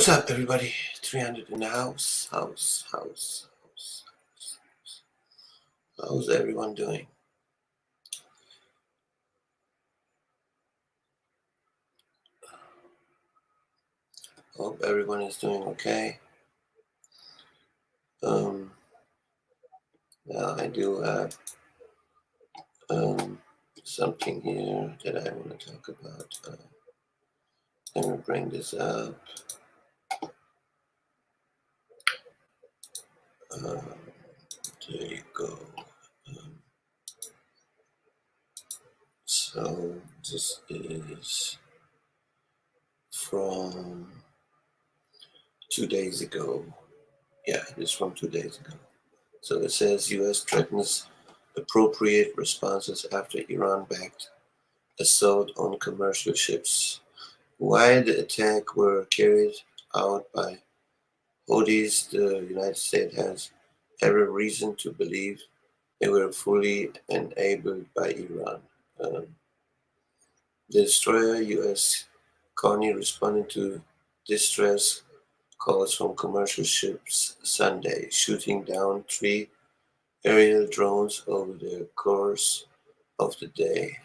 What's up, everybody? 300 in the house. How's everyone doing? Hope everyone is doing okay. Now I do have something here that I want to talk about. Let me bring this up. There you go. So this is from 2 days ago. Yeah, it's from 2 days ago. So it says U.S. threatens appropriate responses after Iran-backed assault on commercial ships. While the attack were carried out by Houthis, the United States has every reason to believe they were fully enabled by Iran. The destroyer U.S. Carney responded to distress calls from commercial ships Sunday, shooting down 3 aerial drones over the course of the day.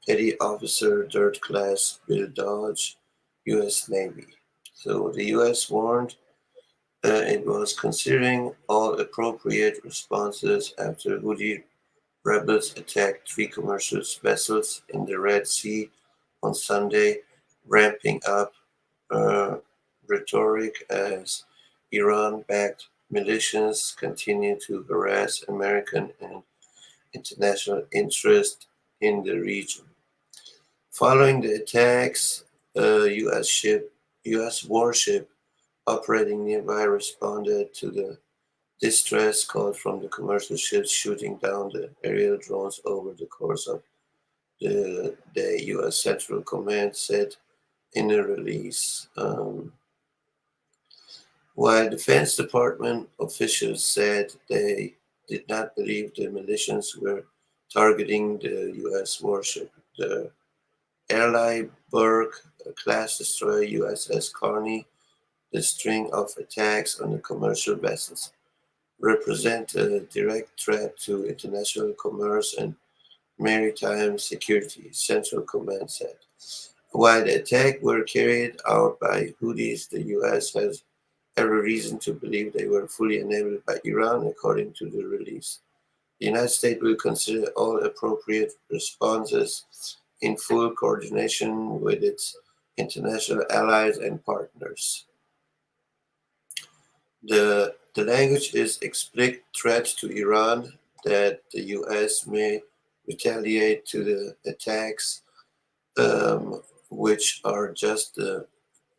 Petty Officer Third Class Bill Dodge, U.S. Navy. So the U.S. warned it was considering all appropriate responses after Houthi rebels attacked 3 commercial vessels in the Red Sea on Sunday, ramping up rhetoric as Iran-backed militias continue to harass American and international interest in the region. Following the attacks, a U.S. warship operating nearby responded to the distress call from the commercial ships, shooting down the aerial drones over the course of the day, U.S. Central Command said in a release. While Defense Department officials said they did not believe the militias were targeting the U.S. warship, the Ally Burke-class destroyer USS Carney, the string of attacks on the commercial vessels represent a direct threat to international commerce and maritime security, Central Command said. While the attacks were carried out by Houthis, the U.S. has every reason to believe they were fully enabled by Iran, according to the release. The United States will consider all appropriate responses in full coordination with its international allies and partners. The language is explicit threat to Iran that the U.S. may retaliate to the attacks, which are just the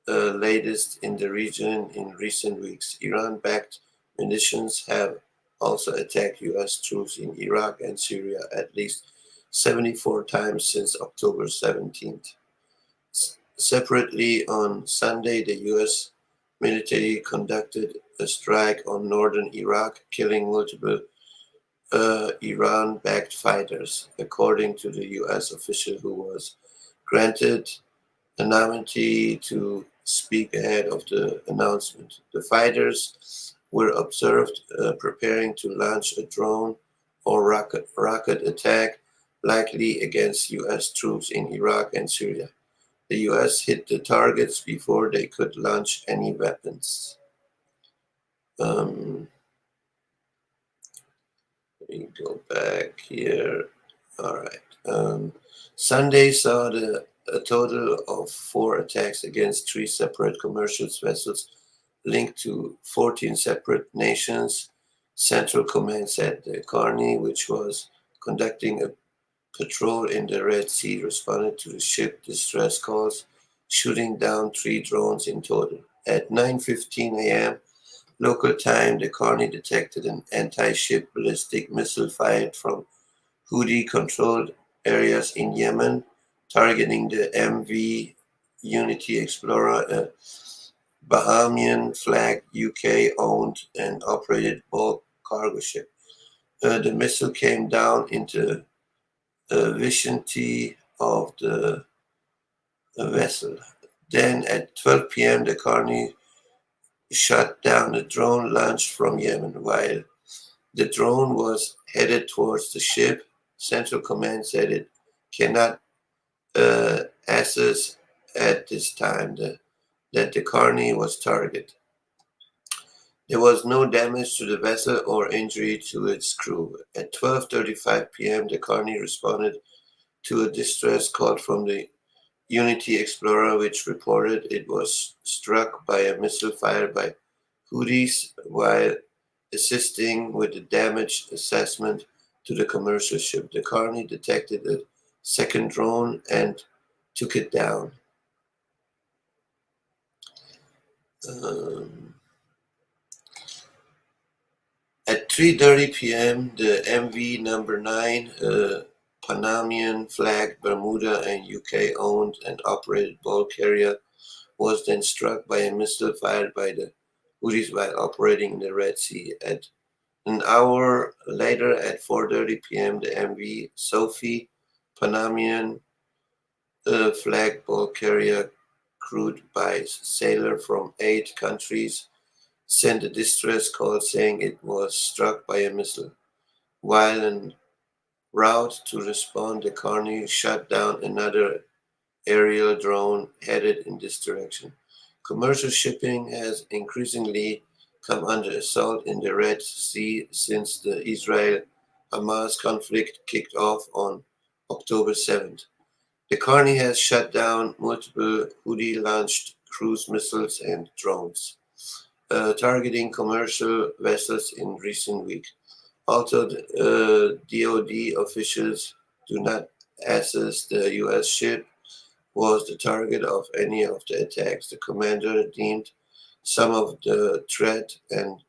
latest in the region in recent weeks. Iran-backed munitions have also attacked U.S. troops in Iraq and Syria at least 74 times since October 17th. Separately, on Sunday, the U.S. military conducted a strike on northern Iraq, killing multiple Iran-backed fighters, according to the U.S. official who was granted anonymity to speak ahead of the announcement. The fighters were observed preparing to launch a drone or rocket attack, likely against U.S. troops in Iraq and Syria. The U.S. hit the targets before they could launch any weapons. Let me go back here. All right. Sunday saw a total of 4 attacks against 3 separate commercial vessels linked to 14 separate nations. Central Command said the Carney, which was conducting a patrol in the Red Sea, responded to the ship distress calls, shooting down 3 drones in total. At 9:15 a.m. local time, the Carney detected an anti-ship ballistic missile fired from Houthi-controlled areas in Yemen, targeting the MV Unity Explorer, a Bahamian-flagged UK-owned and operated bulk cargo ship. The missile came down into the vicinity of the vessel. Then at 12 p.m., the Carney shot down a drone launched from Yemen. While the drone was headed towards the ship, Central Command said it cannot assess at this time that the Carney was targeted. There was no damage to the vessel or injury to its crew. At 12:35 p.m., the Carney responded to a distress call from the Unity Explorer, which reported it was struck by a missile fired by Houthis while assisting with the damage assessment to the commercial ship. The Carney detected a second drone and took it down. At 3:30 p.m., the MV Number 9, Panamanian flagged Bermuda and UK-owned and operated bulk carrier, was then struck by a missile fired by the Houthis while operating in the Red Sea. At an hour later, at 4:30 p.m., the MV Sophie, Panamanian flagged bulk carrier crewed by sailors from 8 countries, sent a distress call saying it was struck by a missile. While en route to respond, the Carney shot down another aerial drone headed in this direction. Commercial shipping has increasingly come under assault in the Red Sea since the Israel-Hamas conflict kicked off on October 7th. The Carney has shot down multiple Houthi-launched cruise missiles and drones, targeting commercial vessels in recent weeks. Although DoD officials do not assess the U.S. ship was the target of any of the attacks, the commander deemed some of the threat and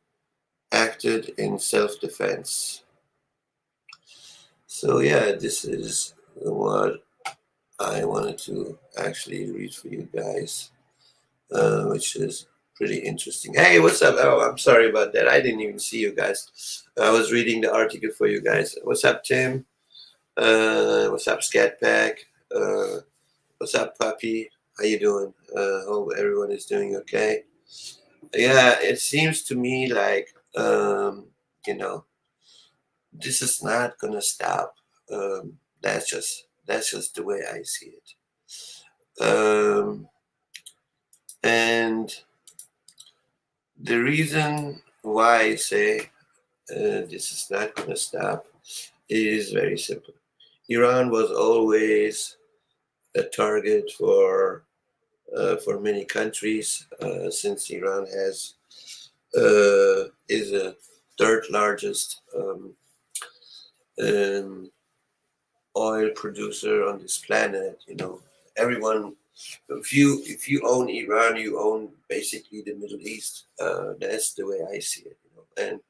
acted in self-defense. So yeah, this is what I wanted to actually read for you guys, which is pretty interesting. Hey, what's up? Oh, I'm sorry about that. I didn't even see you guys. I was reading the article for you guys. What's up, Tim? What's up, Scat Pack? What's up, Puppy? How you doing? Hope everyone is doing okay. Yeah, it seems to me like you know this is not gonna stop. That's just the way I see it. And the reason why I say this is not gonna stop is very simple. Iran was always a target for many countries since Iran is a third largest oil producer on this planet. Everyone. If you own Iran, you own basically the Middle East. That's the way I see it. And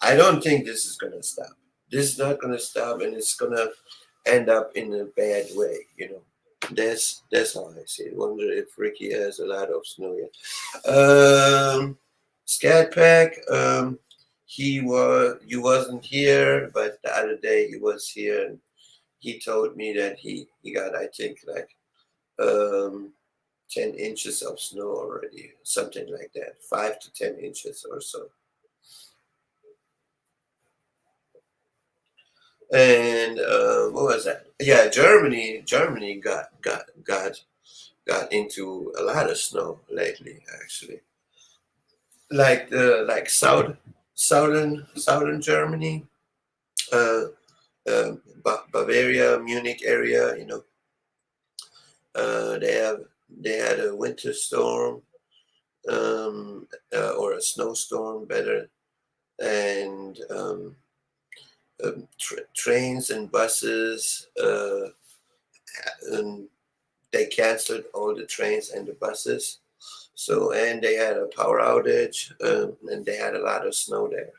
I don't think this is gonna stop. This is not gonna stop, and it's gonna end up in a bad way. That's how I see it. Wonder if Ricky has a lot of snow yet. Scat Pack, you wasn't here, but the other day he was here, and he told me that he got, I think, like 10 inches of snow already, something like that, 5 to 10 inches or so. And what was that? Yeah, Germany got into a lot of snow lately, actually. Like southern Germany, uh, Bavaria, Munich area. They had a winter storm, or a snowstorm, better, and trains and buses. And they canceled all the trains and the buses. So, and they had a power outage, and they had a lot of snow there.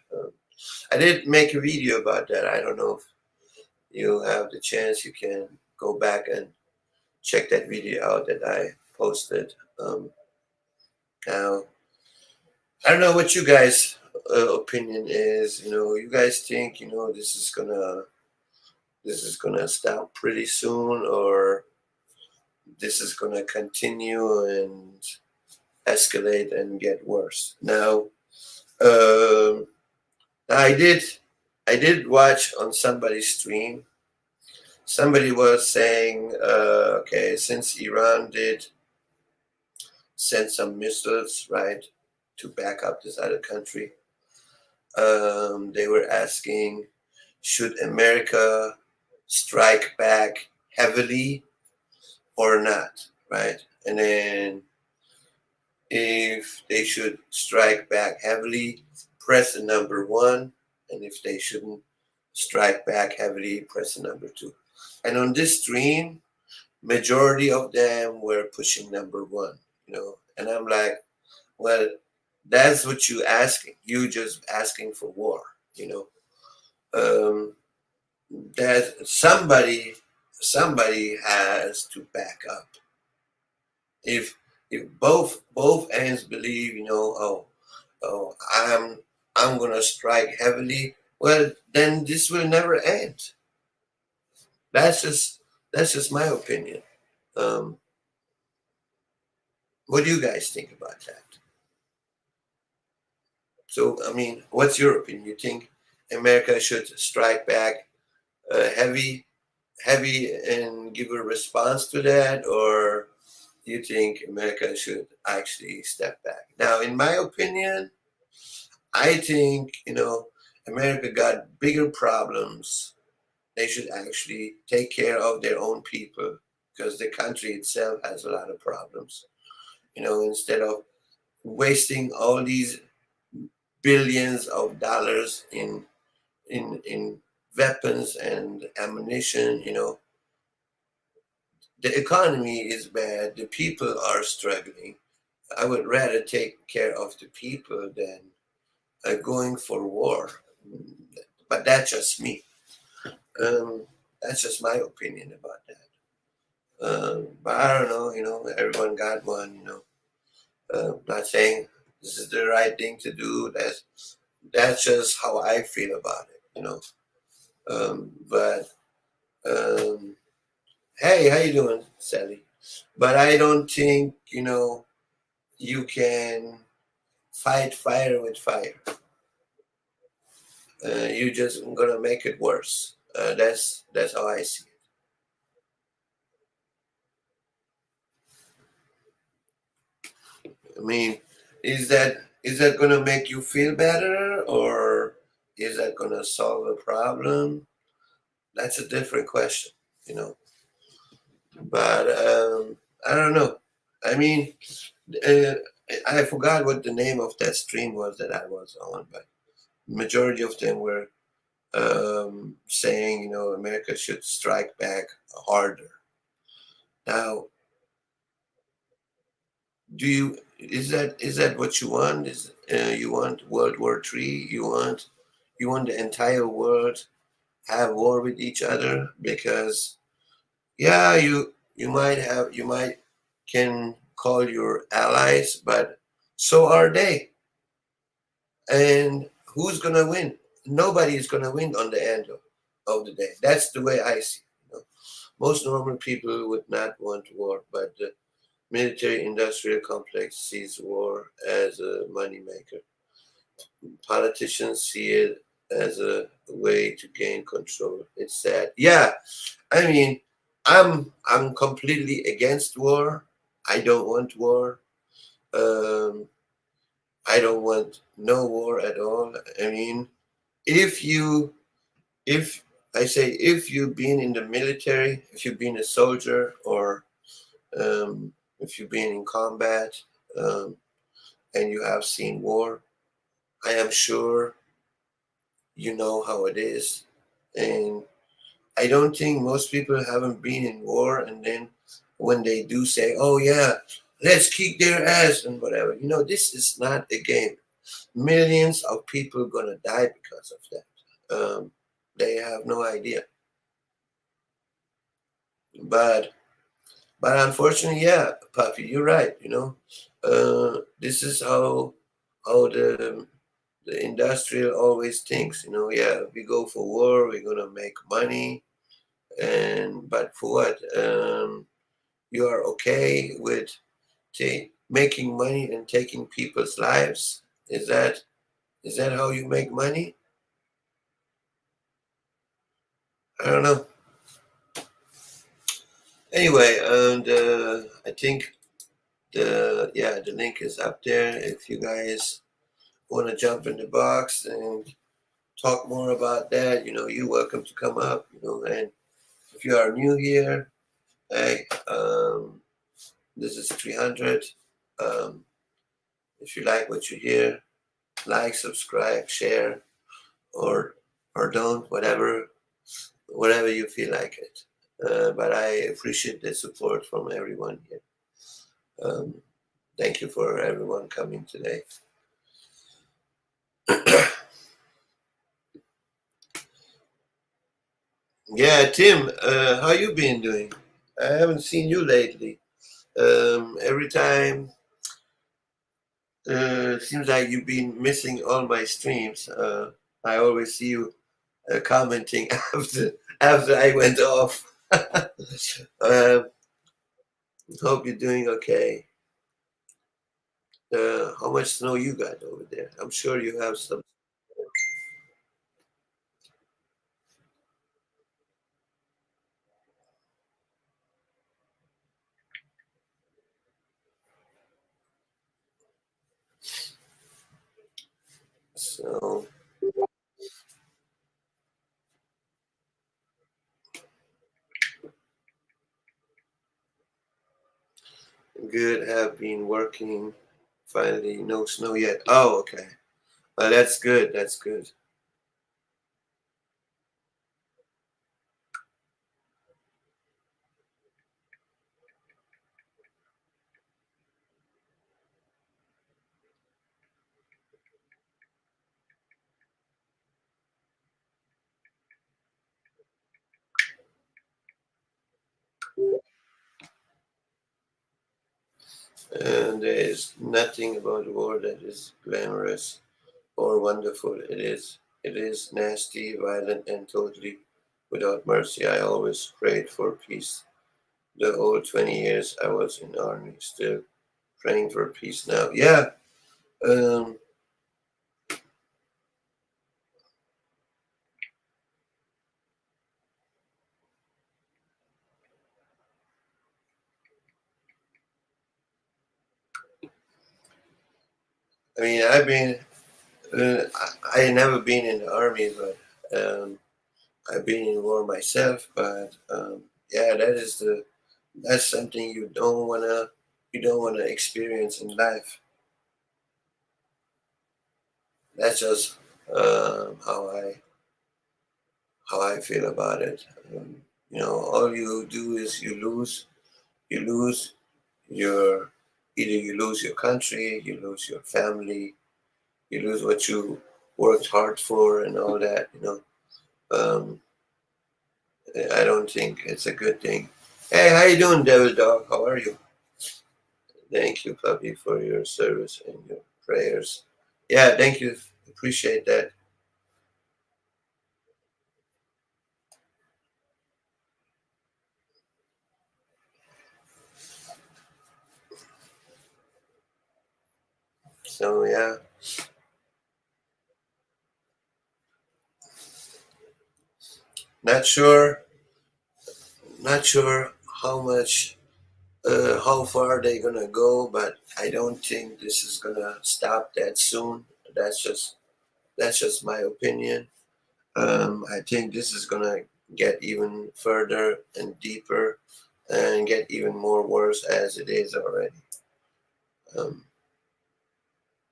I did make a video about that. I don't know if you have the chance, you can go back and check that video out that I posted. Now, I don't know what you guys' opinion is. You guys think this is gonna stop pretty soon, or this is going to continue and escalate and get worse. Now, um, I did watch on somebody's stream. Somebody was saying, okay, since Iran did send some missiles, right, to back up this other country, they were asking, should America strike back heavily or not, right? And then if they should strike back heavily, press the number one. And if they shouldn't strike back heavily, press the number two. And on this stream, majority of them were pushing number one, And I'm like, well, that's what you asking. You just asking for war, you know. Um, that somebody has to back up. If both ends believe, oh, I'm gonna strike heavily, well, then this will never end. That's just that's just my opinion. Um, what do you guys think about that? So, I mean, what's your opinion? You think America should strike back heavy, and give a response to that, or do you think America should actually step back? Now, in my opinion, I think America got bigger problems. They should actually take care of their own people because the country itself has a lot of problems. Instead of wasting all these billions of dollars in weapons and ammunition. The economy is bad. The people are struggling. I would rather take care of the people than going for war. But that's just me. Um, that's just my opinion about that. But I don't know. Everyone got one. Not saying this is the right thing to do. That's just how I feel about it. But hey, how you doing, Sally? But I don't think you can fight fire with fire. You're just gonna make it worse. That's how I see it. I mean, is that gonna make you feel better, or is that gonna solve a problem? That's a different question, you know. But I don't know. I mean, uh, I forgot what the name of that stream was that I was on, but majority of them were saying, America should strike back harder. Now, is that what you want? Is you want World War III? You want the entire world have war with each other? Because yeah, you might can call your allies, but so are they. And who's gonna win? Nobody is gonna win on the end of the day. That's the way I see it. Most normal people would not want war, but the military-industrial complex sees war as a moneymaker. Politicians see it as a way to gain control. It's sad. Yeah, I mean, I'm completely against war. I don't want war. Um, I don't want no war at all. I mean, if you if I say if you've been in the military, if you've been a soldier, or if you've been in combat, um, and you have seen war, I am sure you know how it is. And I don't think most people haven't been in war, and then when they do say, "Oh yeah, let's kick their ass" and whatever, this is not a game. Millions of people gonna die because of that. They have no idea. But unfortunately, yeah, Puppy, you're right. This is how the industrial always thinks. Yeah, we go for war, we're gonna make money, and but for what? You are okay with making money and taking people's lives? Is that how you make money? I don't know. Anyway, and I think the link is up there. If you guys want to jump in the box and talk more about that, you're welcome to come up. And if you are new here, hey, this is 300. Um, if you like what you hear, like, subscribe, share, or don't, whatever you feel like it. But I appreciate the support from everyone here. Um, Thank you for everyone coming today. Yeah, Tim, how you been doing? I haven't seen you lately. Every time, seems like you've been missing all my streams. I always see you commenting after I went off. Hope you're doing okay. How much snow you got over there? I'm sure you have some. So good. Have been working. Finally, no snow yet. Oh, okay. That's good. That's good. And there is nothing about war that is glamorous or wonderful. It is nasty, violent, and totally without mercy. I always prayed for peace. The whole 20 years I was in army, still praying for peace now. Yeah. Um, I mean, I never been in the army, but I've been in war myself. But yeah, that's something you don't wanna experience in life. That's just how I feel about it. All you do is you lose your either you lose your country, you lose your family, you lose what you worked hard for, and all that. Um, I don't think it's a good thing. Hey, how you doing, Devil Dog? How are you? Thank you, puppy, for your service and your prayers. Yeah, thank you. Appreciate that. So yeah, not sure, not sure how much, how far they're gonna go, but I don't think this is gonna stop that soon. That's just that's just my opinion. I think this is gonna get even further and deeper, and get even more worse as it is already. Um,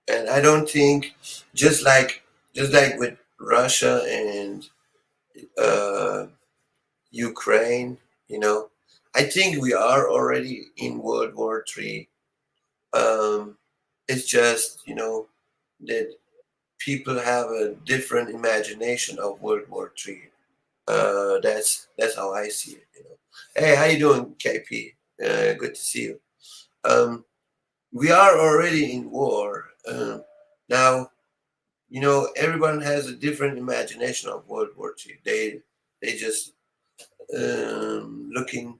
and I don't think just like just like with Russia and uh, Ukraine, you know, I think we are already in World War III. It's just that people have a different imagination of World War III. That's how I see it. Hey, how you doing, KP? Good to see you. Um, we are already in war now. Everyone has a different imagination of World War II. They just looking.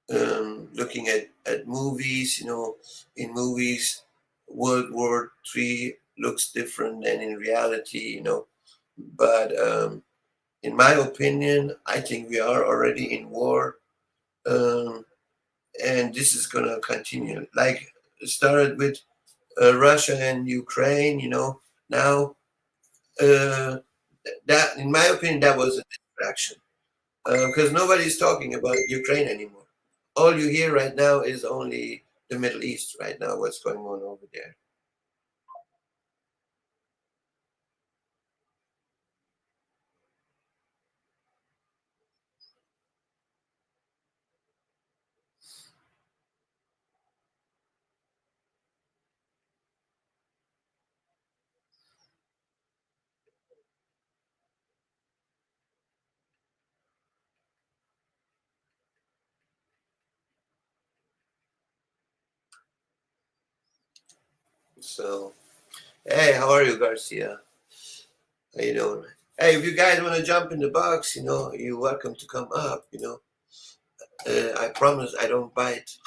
looking at movies, in movies, World War III looks different than in reality. But in my opinion, I think we are already in war, um, and this is going to continue. Like it started with Russia and Ukraine. Now, uh, that, in my opinion, that was a distraction because nobody's talking about Ukraine anymore. All you hear right now is only the Middle East right now, what's going on over there. So, hey, how are you, Garcia? How you doing? Hey, if you guys want to jump in the box, you're welcome to come up. I promise I don't bite.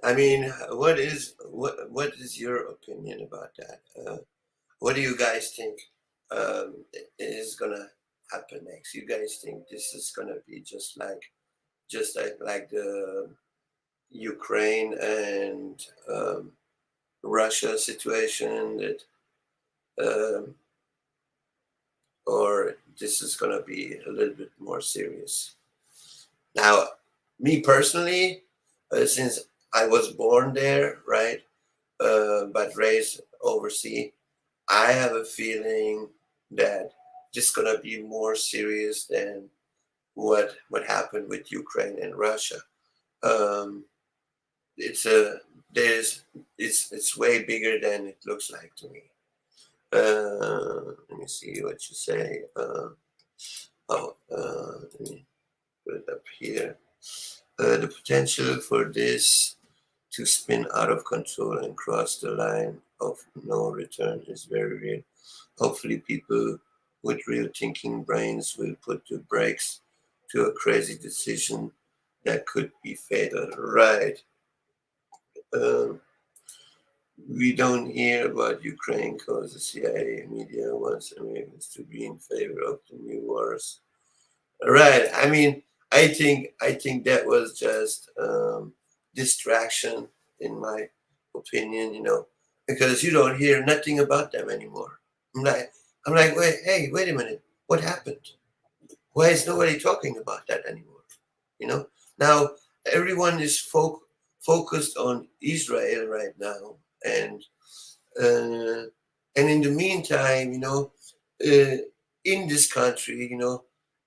I mean, what is your opinion about that? What do you guys think is gonna happen next? You guys think this is gonna be just like the Ukraine and Russia situation, that um, or this is gonna be a little bit more serious? Now, me personally, since I was born there, right, but raised overseas, I have a feeling that this is gonna be more serious than what happened with Ukraine and Russia. Um, it's a there's it's way bigger than it looks like to me. Let me see what you say. Let me put it up here. The potential for this to spin out of control and cross the line of no return is very real. Hopefully, people with real thinking brains will put the brakes to a crazy decision that could be fatal. Right. Um, we don't hear about Ukraine because the CIA media wants Americans to be in favor of the new wars. Right. I think that was just distraction, in my opinion, because you don't hear nothing about them anymore. I'm like, I'm like, wait a minute, what happened? Why is nobody talking about that anymore? You know, now everyone is focused on Israel right now, and uh, in the meantime, in this country,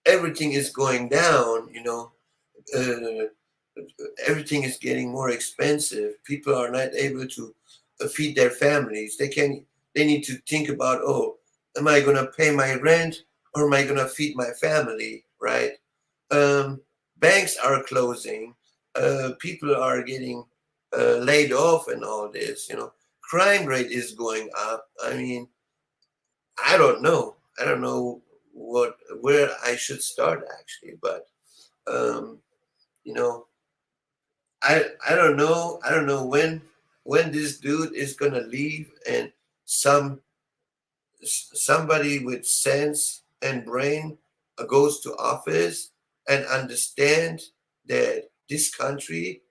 everything is going down. Uh, Everything is getting more expensive. People are not able to feed their families. They need to think about, oh, am I going to pay my rent or am I going to feed my family, right? Um, Banks are closing. People are getting laid off and all this. Crime rate is going up. I mean, I don't know. I don't know where I should start actually, but um, you know, I don't know. I don't know when this dude is gonna leave and somebody with sense and brain goes to office and understand that this country,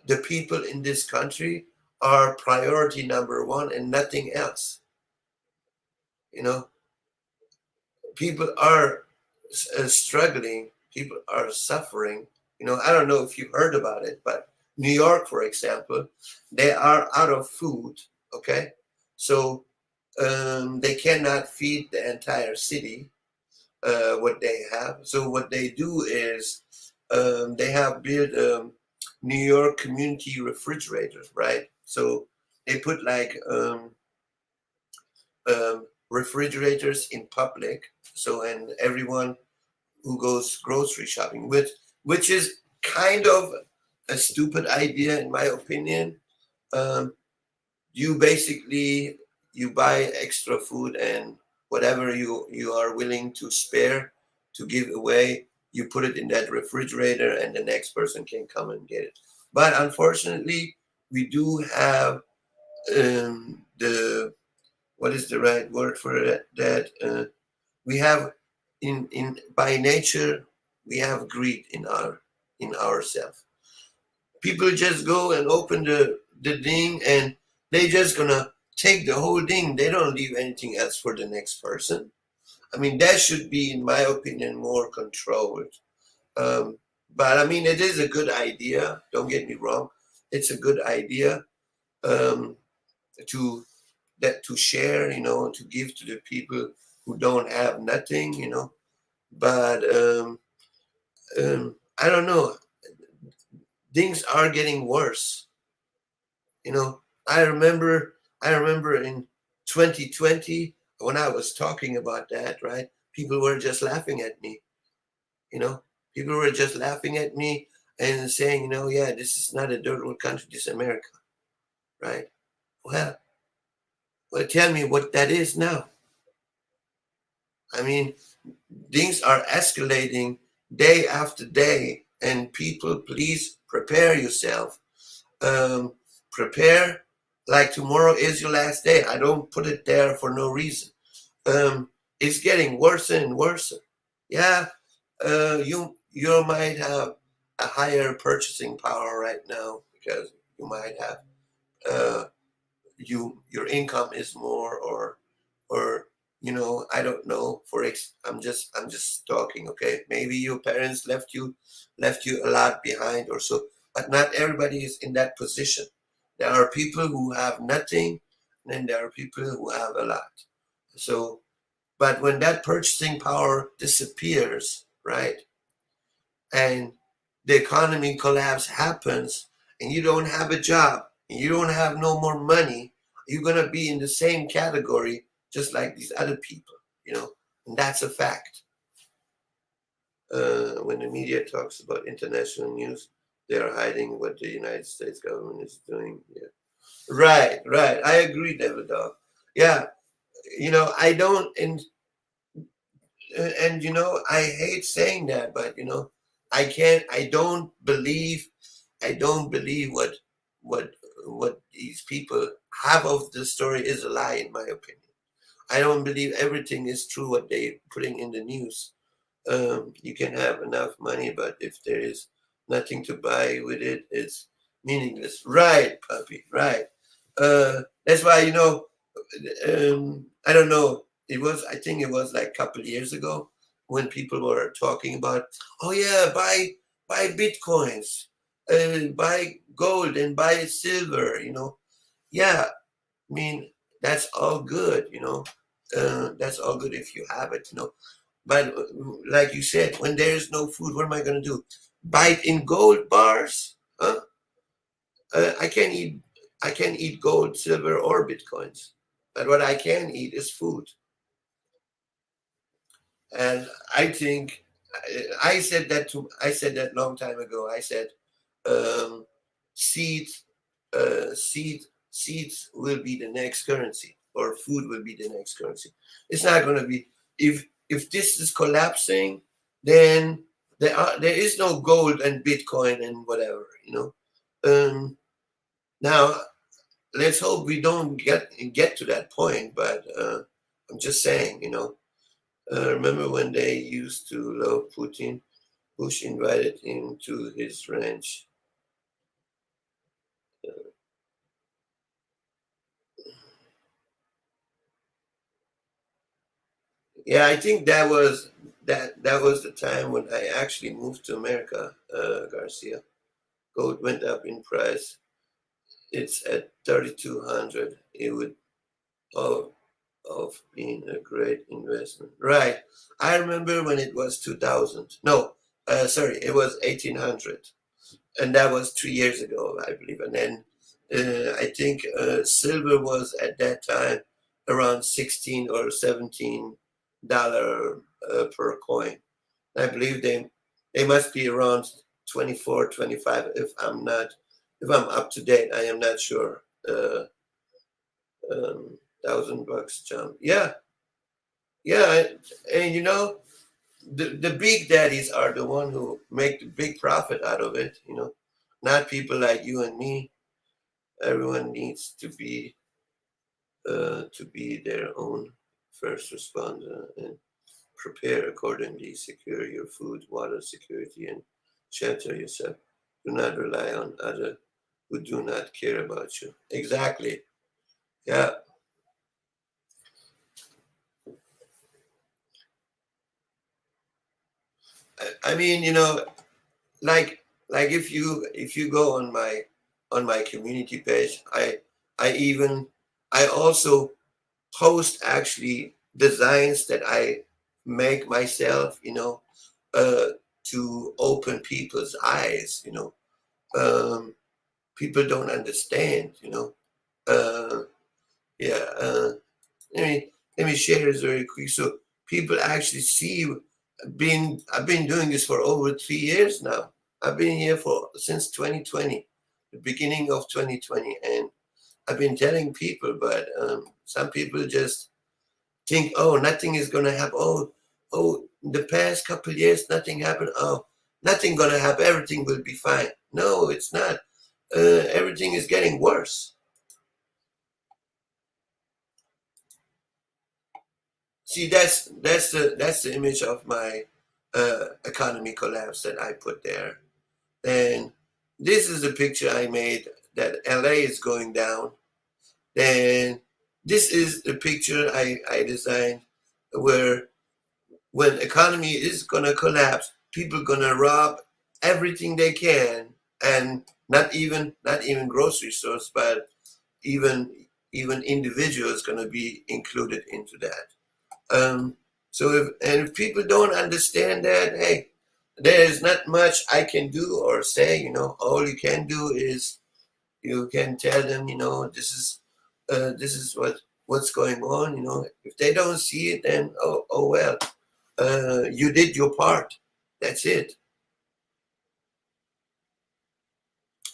the people in this country, are priority number one and nothing else. You know, people are struggling. People are suffering. I don't know if you heard about it, but New York, for example, they are out of food. Okay, so they cannot feed the entire city. What they have. So what they do is they have built New York community refrigerators, right? So they put like refrigerators in public. So, and everyone who goes grocery shopping, which is kind of a stupid idea in my opinion. Um, you basically you buy extra food, and whatever you are willing to spare to give away, you put it in that refrigerator, and the next person can come and get it. But unfortunately, we do have the what is the right word for it? That we have in by nature we have greed in ourselves. People just go and open the thing, and they just gonna take the whole thing. They don't leave anything else for the next person. I mean, that should be, in my opinion, more controlled. Um, but I mean, it is a good idea. Don't get me wrong; it's a good idea um, to to share, to give to the people who don't have nothing. But I don't know. Things are getting worse. You know, I remember in 2020 when I was talking about that, right? People were just laughing at me, you know. People were just laughing at me and saying, yeah, this is not a third world country, this is America, right? Well, tell me what that is now. I mean, things are escalating day after day, and people, please prepare yourself. Um, Prepare like tomorrow is your last day. I don't put it there for no reason. It's getting worse and worse. Yeah, you might have a higher purchasing power right now because you might have uh, your income is more, or I don't know. I'm just talking. Okay, maybe your parents left you a lot behind or so, but not everybody is in that position. There are people who have nothing, and then there are people who have a lot. So, but when that purchasing power disappears, right, and the economy collapse happens, and you don't have a job, and you don't have no more money, you're gonna be in the same category just like these other people, and that's a fact. When the media talks about international news, they are hiding what the United States government is doing. Yeah, right, right. I agree, David Dog. Yeah, I don't, and I hate saying that, but I can't. I don't believe what what these people half of the story is a lie, in my opinion. I don't believe everything is true what they putting in the news. You can have enough money, but if there is nothing to buy with it, it's meaningless. Right, puppy. Right. That's why I don't know. I think it was like a couple of years ago when people were talking about, oh yeah, buy bitcoins, buy gold and buy silver. Yeah, I mean that's all good. That's all good if you have it. But like you said, when there is no food, what am I going to do? Bite in gold bars? Huh? I can't eat. I can't eat gold, silver, or bitcoins. But what I can eat is food. And I think I said that long time ago. I said um, seeds, seeds will be the next currency, or food will be the next currency. It's not going to be if this is collapsing, then there is no gold and Bitcoin and whatever. Now let's hope we don't get to that point. But I'm just saying. Remember when they used to love Putin? Bush invited him to his ranch. Yeah, I think that was the time when I actually moved to America, Garcia. Gold went up in price. It's at 3,200. It would of being a great investment. Right. I remember when it was 2000. No, sorry, it was 1800. And that was 3 years ago, I believe. And then I think silver was at that time around 16 or $17 per coin. I believe they must be around 24, 25. If I'm up to date, I am not sure. Um, $1,000 jump. Yeah, yeah, and the big daddies are the one who make the big profit out of it. Not people like you and me. Everyone needs to be their own first responder and prepare accordingly. Secure your food, water security, and shelter yourself. Do not rely on other who do not care about you. Exactly. Yeah. I mean, like if you go on my community page, I also post actually designs that I make myself, uh, to open people's eyes. People don't understand. Uh, yeah. Let me share this very quick so people actually see. I've been doing this for over 3 years now. I've been here for since 2020, the beginning of 2020, and I've been telling people, but some people just think, oh, nothing is gonna happen. Oh, in the past couple years, nothing happened. Oh, nothing gonna happen. Everything will be fine. No, it's not. Everything is getting worse. See, that's the image of my economy collapse that I put there. And this is the picture I made that LA is going down. And this is the picture I designed where when economy is gonna collapse, people gonna rob everything they can, and not even grocery stores, but even individuals gonna be included into that. Um, so if people don't understand that, hey, there's not much I can do or say. All you can do is you can tell them, this is what's going on. If they don't see it, then oh well, you did your part. That's it.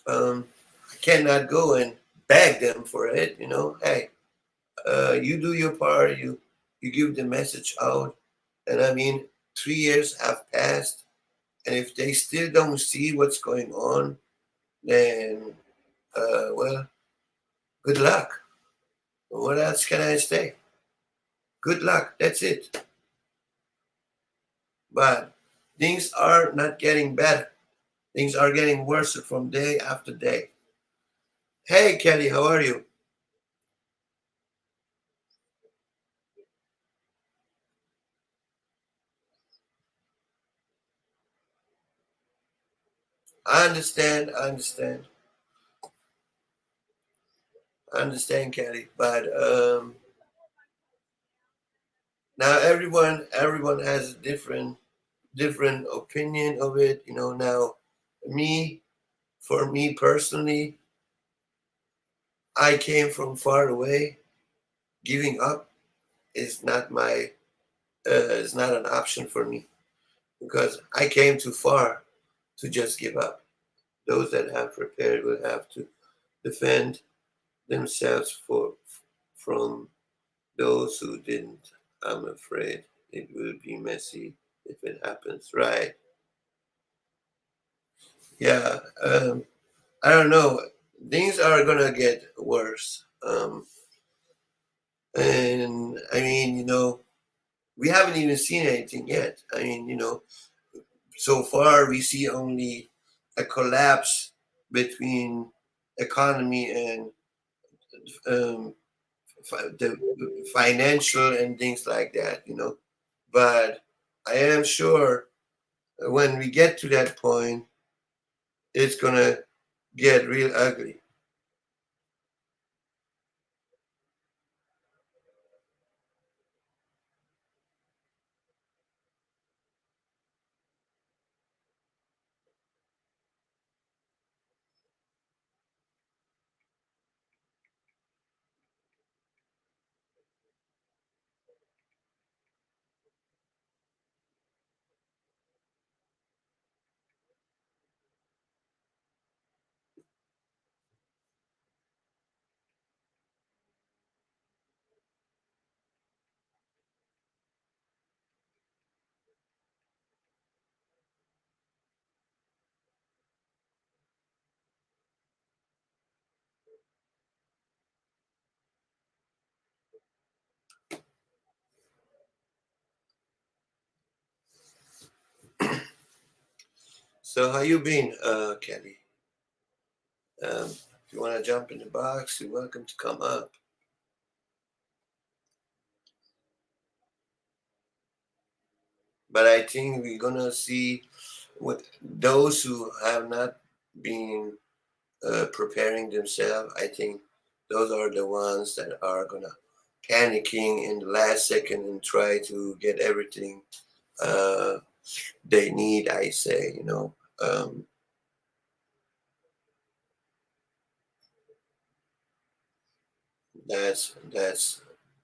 I cannot go and beg them for it. Hey, you do your part. You give the message out, and I mean, 3 years have passed. And if they still don't see what's going on, then, well, good luck. What else can I say? Good luck. That's it. But things are not getting better. Things are getting worse from day after day. Hey, Kelly, how are you? I understand. I understand. I understand, Kelly. But now everyone has a different opinion of it. Now me, for me personally, I came from far away. Giving up is not is not an option for me because I came too far to just give up. Those that have prepared will have to defend themselves from those who didn't. I'm afraid it will be messy if it happens. Right? Yeah. I don't know. Things are gonna get worse. And I mean, we haven't even seen anything yet. I mean, so far we see only a collapse between economy and um, the financial and things like that. But I am sure when we get to that point, it's gonna get real ugly. So how you been, Kelly? If you want to jump in the box, you're welcome to come up. But I think we're gonna see with those who have not been preparing themselves. I think those are the ones that are gonna panicking in the last second and try to get everything uh, they need. I say,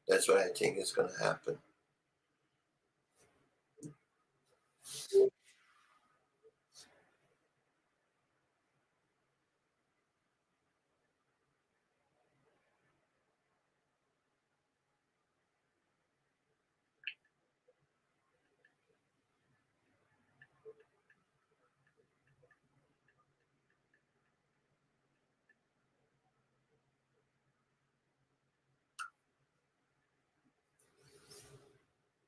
that's what I think is gonna happen.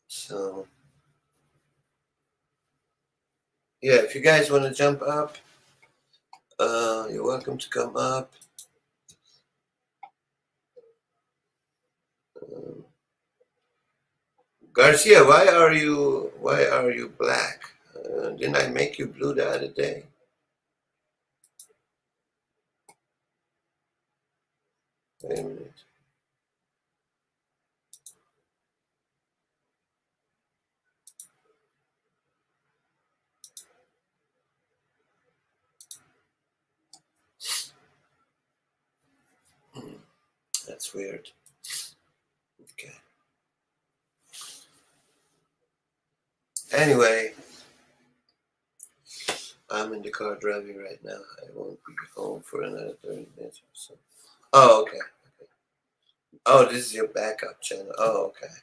So yeah, if you guys want to jump up, you're welcome to come up. Um, Garcia, why are you black? Didn't I make you blue the other day? Wait a minute. Hmm, that's weird. Okay. Anyway, I'm in the car driving right now. I won't be home for another 30 minutes or so. Oh, okay. Oh, this is your backup channel. Oh, okay.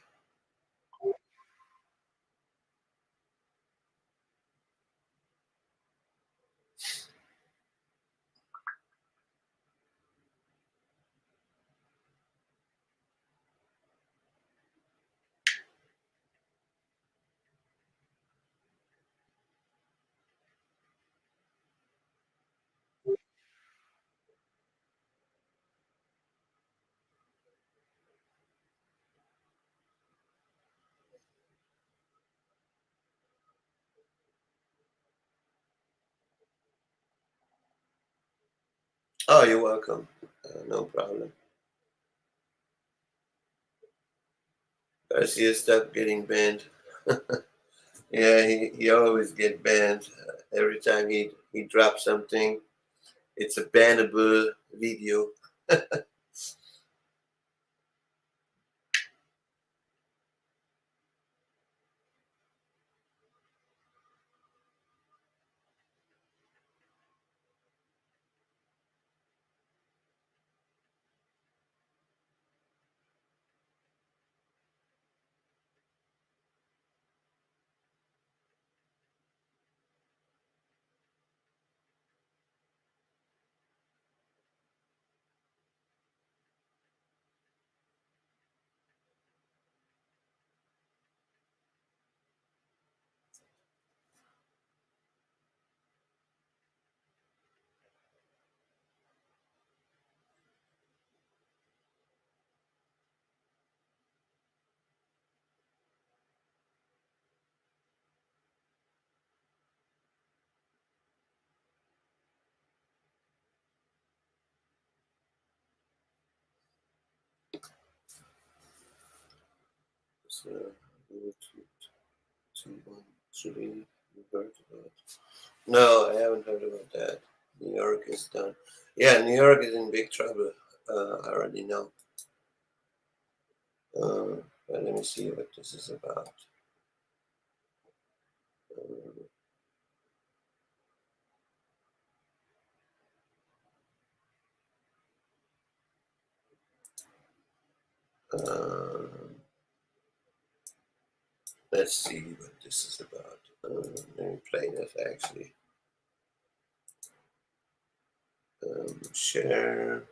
Oh, you're welcome. No problem. Garcia stopped getting banned. Yeah, he always get banned. Every time he drops something, it's a bannable video. So, two, one, three. You heard about? No, I haven't heard about that. New York is done. Yeah, New York is in big trouble. I already know. But let me see what this is about. Uh, let's see what this is about. Let me play this actually. Share.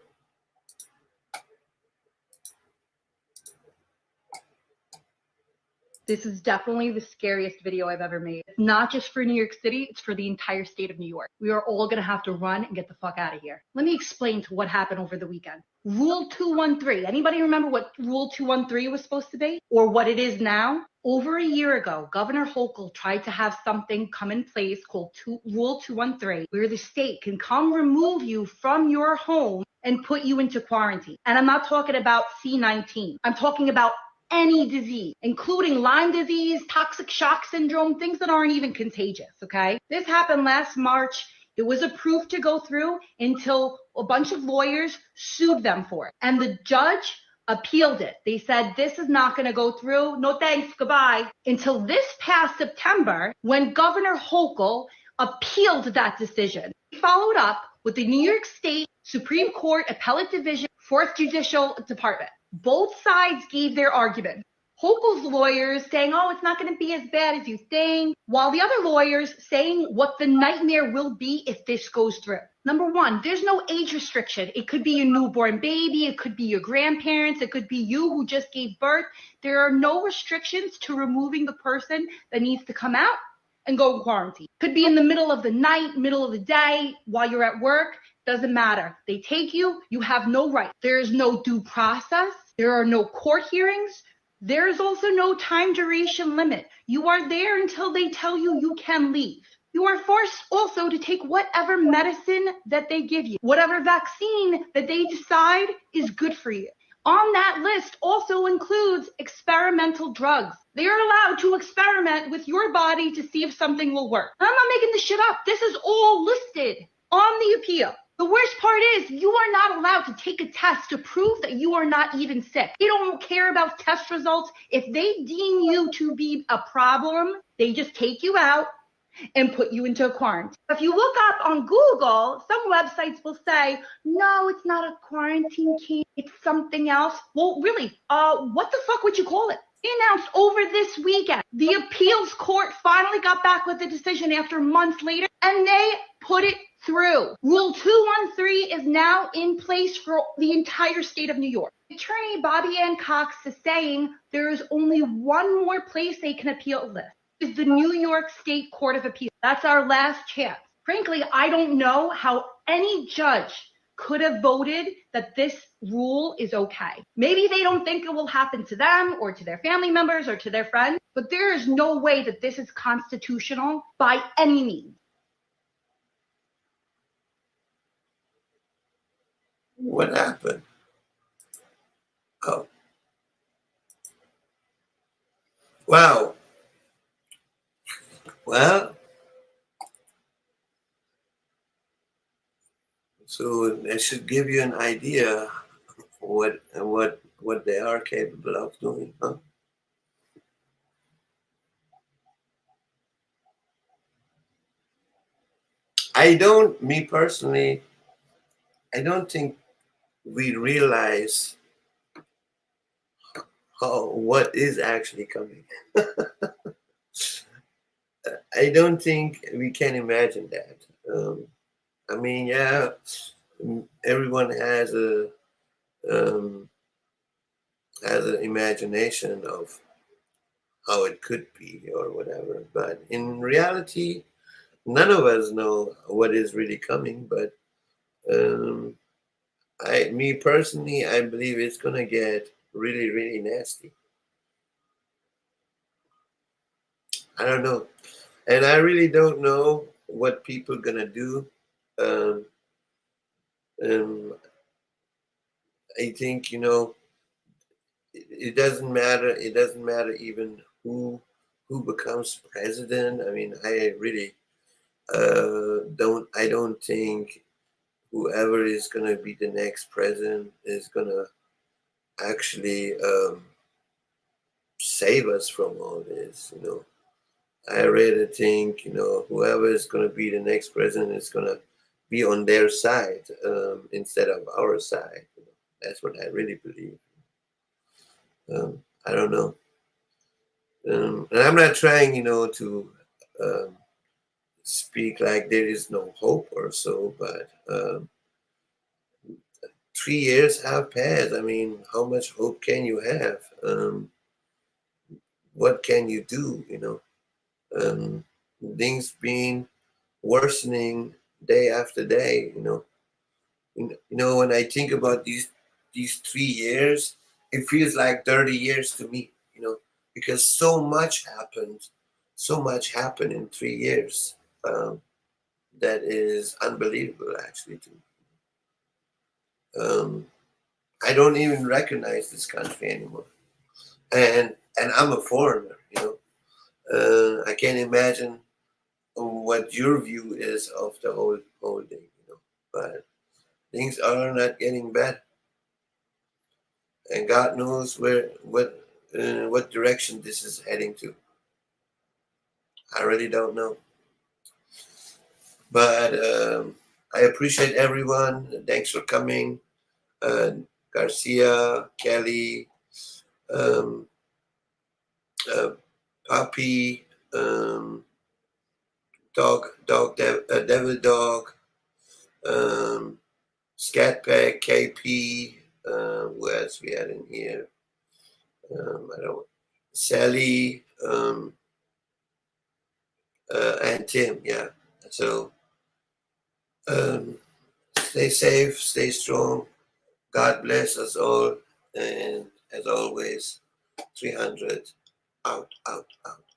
This is definitely the scariest video I've ever made. It's not just for New York City, it's for the entire state of New York. We are all gonna have to run and get the fuck out of here. Let me explain to what happened over the weekend. Rule 213. Anybody remember what Rule 213 was supposed to be? Or what it is now? Over a year ago, Governor Hochul tried to have something come in place called Rule 213, where the state can come remove you from your home and put you into quarantine. And I'm not talking about C-19. I'm talking about any disease, including Lyme disease, toxic shock syndrome, things that aren't even contagious, okay? This happened last March. It was approved to go through until a bunch of lawyers sued them for it. And the judge appealed it. They said, this is not going to go through. No thanks, goodbye. Until this past September, when Governor Hochul appealed that decision. He followed up with the New York State Supreme Court Appellate Division, 4th Judicial Department. Both sides gave their argument. Hochul's lawyers saying, oh, it's not going to be as bad as you think, while the other lawyers saying what the nightmare will be if this goes through. Number one, there's no age restriction. It could be a newborn baby. It could be your grandparents. It could be you who just gave birth. There are no restrictions to removing the person that needs to come out and go in quarantine. Could be in the middle of the night, middle of the day, while you're at work. Doesn't matter. They take you. You have no right. There is no due process. There are no court hearings. There is also no time duration limit. You are there until they tell you you can leave. You are forced also to take whatever medicine that they give you, whatever vaccine that they decide is good for you. On that list also includes experimental drugs. They are allowed to experiment with your body to see if something will work. I'm not making this shit up. This is all listed on the appeal. The worst part is you are not allowed to take a test to prove that you are not even sick. They don't care about test results. If they deem you to be a problem, they just take you out and put you into a quarantine. If you look up on Google, some websites will say, no, it's not a quarantine case, it's something else. Well, really, what the fuck would you call it? They announced over this weekend, the appeals court finally got back with the decision after months later, and they put it through. Rule 213 is now in place for the entire state of New York. Attorney Bobby Ann Cox is saying there is only one more place they can appeal this. Is the New York State Court of Appeals. That's our last chance. Frankly, I don't know how any judge could have voted that this rule is okay. Maybe they don't think it will happen to them or to their family members or to their friends, but there is no way that this is constitutional by any means. What happened? Oh. Wow. Well, so that should give you an idea what they are capable of doing, huh? Me personally, I don't think we realize what is actually coming. I don't think we can imagine that. I mean, yeah, everyone has um, an imagination of how it could be or whatever, but in reality, none of us know what is really coming. But um, me personally, I believe it's gonna get really, really nasty. I don't know, and I really don't know what people gonna do. Um, um, I think it doesn't matter. It doesn't matter even who becomes president. I mean, I really don't. I don't think whoever is gonna be the next president is gonna actually save us from all this. I really think whoever is gonna be the next president is gonna be on their side instead of our side. That's what I really believe. I don't know. And I'm not trying, to um, speak like there is no hope or so, but 3 years have passed. I mean, how much hope can you have? what can you do? Things being worsening day after day. When I think about these 3 years, it feels like 30 years to me. Because so much happened in 3 years. That is unbelievable, actually. To me. I don't even recognize this country anymore, and I'm a foreigner. I can't imagine what your view is of the whole thing. But things are not getting better, and God knows what direction this is heading to. I really don't know, but I appreciate everyone. Thanks for coming, uh, Garcia, Kelly, um, uh, Papi, Devil Dog, um, Scatpack, KP. Who else we had in here? I don't. Sally, and Tim. Yeah. So stay safe, stay strong. God bless us all, and as always, 300 out, out, out.